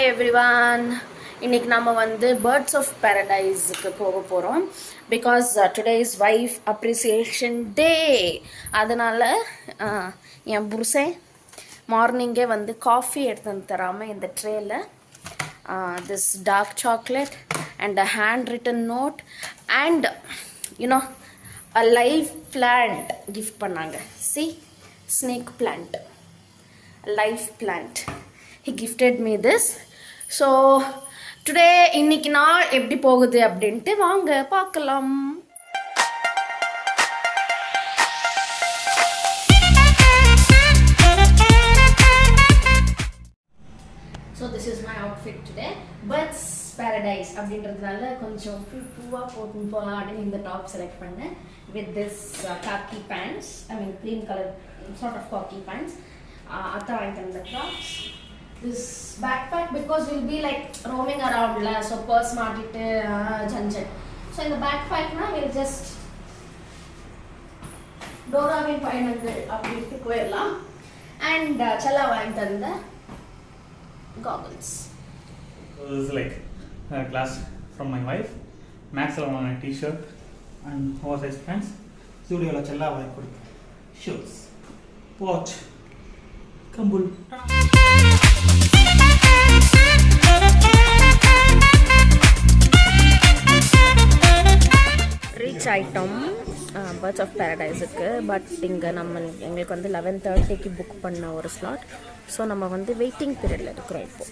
everyone. இன்னைக்கு நாம வந்து பேர்ட்ஸ் ஆஃப் பாரடைஸ்க்கு போக போறோம் because today is wife appreciation day. அதனால என் புருஷன் மார்னிங்கே வந்து காஃபி எடுத்து வந்து தராம இந்த ட்ரேல this dark chocolate and a handwritten note and you know a live plant gift பண்ணாங்க. See, snake plant, a live plant. He gifted me this. So today இன்னைக்கு நாள் எப்படி போகுது அப்படின்ட்டு வாங்க பார்க்கலாம். So this is my outfit today. Birds Paradise அப்படின்றதுனால கொஞ்சம் பூவா போட்டு போலாம் அப்படின்னு இந்த டாப் செலக்ட் பண்ணேன் with this khaki pants. I mean cream color sort of khaki pants. அத்தை வாங்கி தந்த tops. This backpack because we'll be like roaming around la, so purse மாட்டிட்டு ஜஞ்சன். So இந்த backpackனா we'll just டோராவின் பயணங்கள் அப்படின்ட்டு போயிடலாம். And செல்லா வாங்கி தந்த goggles. So this is like a class from my wife. Max on a t-shirt and oversized pants. Studio la chella vaai kodukku. Shoes. Watch. Kambul. Rich item birds of பாரடைஸுக்கு. But இங்கே எங்களுக்கு வந்து 11:30க்கு book பண்ண ஒரு slot. So நம்ம வந்து waiting பீரியடில் இருக்கிறோம் இப்போ.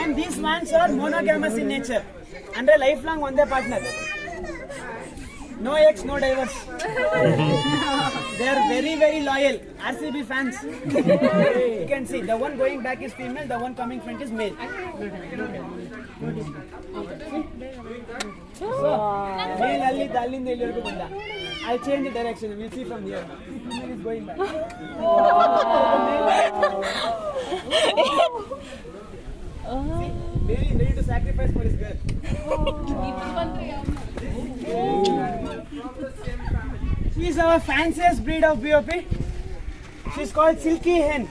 And these ones are monogamous in nature and a lifelong one their partner. No ex, no divorce. They are very, very loyal. RCB fans. You can see the one going back is female, the one coming front is male. So, male allinda illivargu banda. I'll change the direction. We'll see from here. Female is going back. See, male is ready to sacrifice for his girl. She is our fanciest breed of BOP. She is called Silky Hen.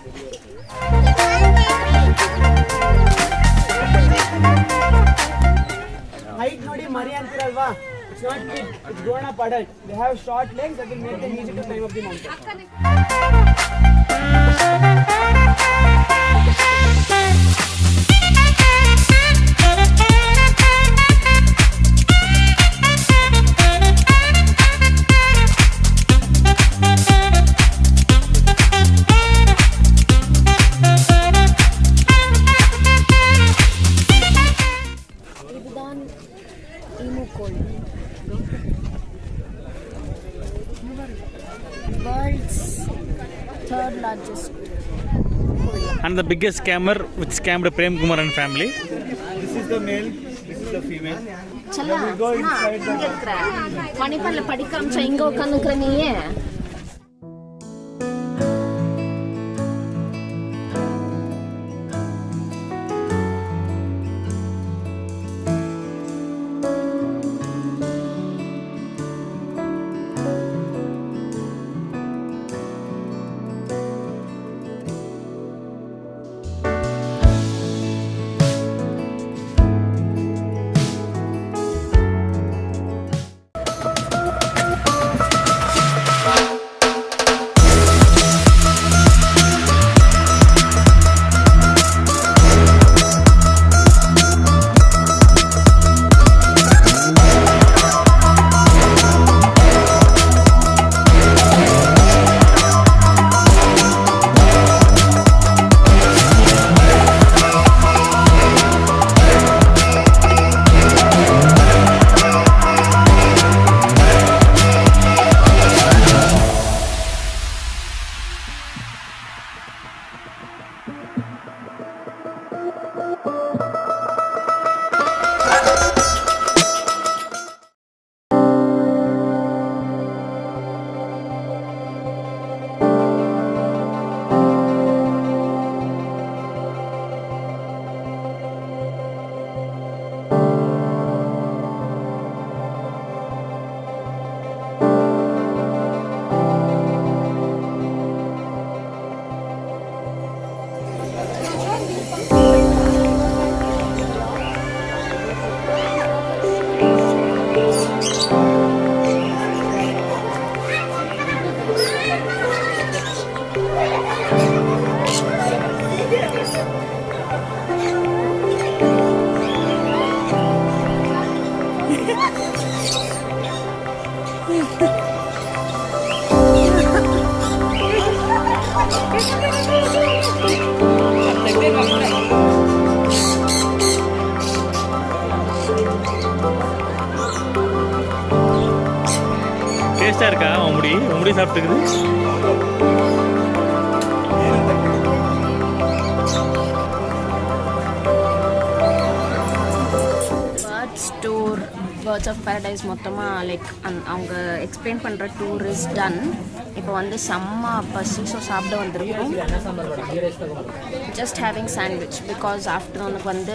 Height nodi mari antiralva. It's not big. It's grown up adult. They have short legs that will make them easy to climb up the mountain. World's third largest. And the biggest scammer which scammed Prem Kumar and family. This is the male. This is the female. செல்லா இங்க இருக்கிற மணிப்பல்ல படிக்காம இங்க உட்காந்துக்கிற நீயே. டேஸ்டா இருக்கா முடி சாப்பிட்டுக்குது. Birds of paradise மொத்தமாக லைக் அவங்க எக்ஸ்பிளைன் பண்ணுற டூர் இஸ் டன். இப்போ வந்து செம்ம பசி, ஸோ சாப்பிட வந்திருக்கோம். ஜஸ்ட் ஹேவிங் சாண்ட்விச் பிகாஸ் ஆஃப்டர்நூனுக்கு வந்து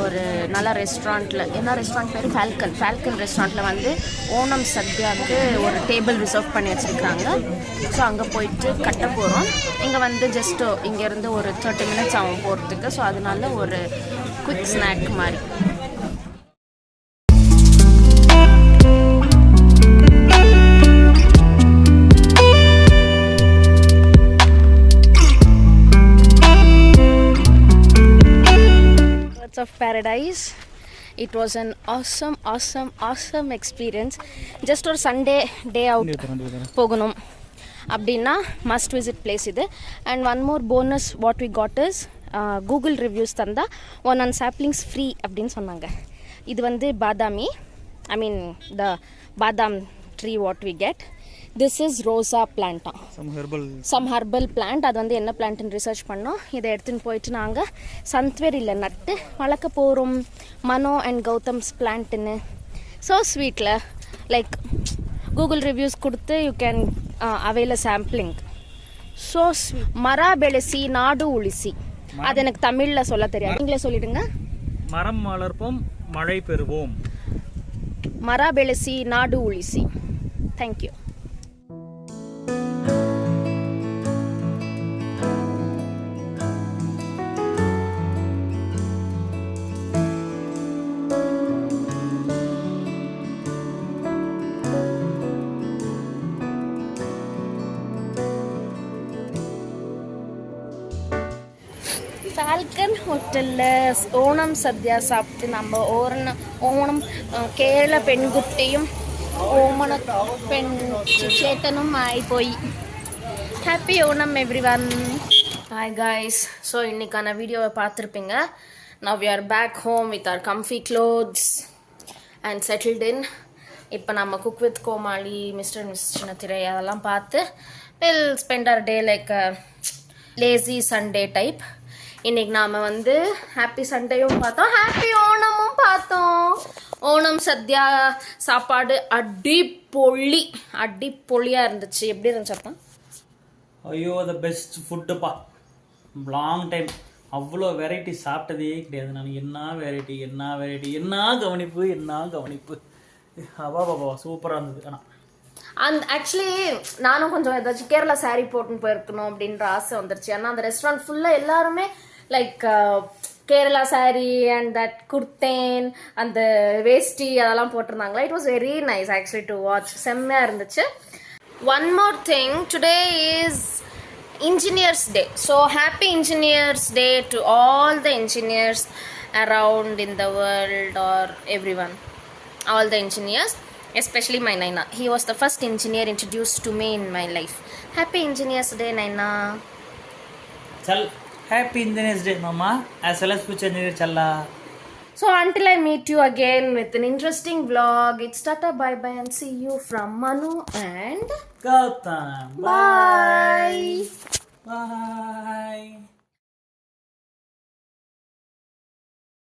ஒரு நல்ல ரெஸ்டாரண்ட்டில், என்ன ரெஸ்டாரண்ட் பேர் ஃபால்கன் ரெஸ்டாரண்ட்டில் வந்து ஓணம் சத்யாவுக்கு ஒரு டேபிள் ரிசர்வ் பண்ணி வச்சுருக்காங்க. ஸோ அங்கே போயிட்டு கட்ட போகிறோம். இங்கே வந்து ஜஸ்ட்டு இங்கேருந்து ஒரு 30 minutes ஆகும் போகிறதுக்கு. ஸோ அதனால ஒரு குவிக் ஸ்நாக் மாதிரி. of paradise. It was an awesome experience. Just ஒரு சண்டே டே அவுட் போகணும் அப்படின்னா மஸ்ட் விசிட் பிளேஸ் இது. And one more bonus what we got is Google reviews தந்தா 1 saplings ஃப்ரீ அப்படின்னு சொன்னாங்க. இது வந்து பாதாமி, ஐ mean the badam tree what we get. This is ரோசா பிளான்ட்டா, சம் ஹெர்பல் பிளான்ட். அது வந்து என்ன பிளான்ட்னு ரிசர்ச் பண்ணோம். இதை எடுத்துன்னு போயிட்டு நாங்கள் சந்த்வேரியில் நட்டு வளர்க்க போகிறோம். மனோ அண்ட் கௌதம்ஸ் பிளான்ட்டுன்னு. ஸோ ஸ்வீட்டில் லைக் கூகுள் ரிவ்யூஸ் கொடுத்து you can avail sampling. So மர பெளசி நாடு உளிசி, அது எனக்கு தமிழில் சொல்ல தெரியாது, நீங்களே சொல்லிடுங்க. மரம் வளர்ப்போம் மழை பெறுவோம். மர பெளசி நாடு உளிசி. தேங்க்யூ. ஃபால்கன் ஹோட்டலில் ஓணம் சத்யா சாப்பிட்டு நம்ம ஓணம் கேரள பெண்குட்டியும் ஓமன பெண் சேட்டனும் ஆகி போய் happy Onam everyone. Hi guys. So இன்றைக்கான வீடியோவை பார்த்துருப்பீங்க. Now we are back home with our comfy clothes and settled in. இப்போ நம்ம cook with Comali, mister miss சின்னத்திரை அதெல்லாம் பார்த்து will spend our day like lazy Sunday type. இன்றைக்கி நாம் வந்து ஹாப்பி சண்டேயும் பார்த்தோம், ஹாப்பி ஓணமும் பார்த்தோம். ஓணம் சத்யா சாப்பாடு அடிப்பொலியாக இருந்துச்சு. எப்படி இருந்துச்சு அப்பா? ஐயோ த பெஸ்ட் ஃபுட்டுப்பா. லாங் டைம் அவ்வளோ வெரைட்டி சாப்பிட்டதே கிடையாது நான். என்ன வெரைட்டி என்ன கவனிப்பு. அவாபாபா சூப்பராக இருந்தது. ஆனால் ஆக்சுவலி நானும் கொஞ்சம் ஏதாச்சும் கேரளா சாரீ போட்டுன்னு போயிருக்கணும் அப்படின்ற ஆசை வந்துருச்சு. ஏன்னா அந்த ரெஸ்டாரண்ட் ஃபுல்லாக எல்லாருமே like Kerala sari and that குர்த்தேன் அந்த வேஷ்டி அதெல்லாம் போட்டிருந்தாங்களா. It was very nice actually to watch. செம்மையாக இருந்துச்சு. One more thing, today is Engineers Day. So happy Engineers Day to all the engineers around in the world, or everyone, all the engineers, especially my Naina. He was the first engineer introduced to me in my life. Happy Engineers Day, Naina. Chal, happy Engineers Day, Mama, as well as future engineer Challa. So until I meet you again with an interesting vlog, it's tata bye bye and see you from Manu and Gautam. Bye. Bye.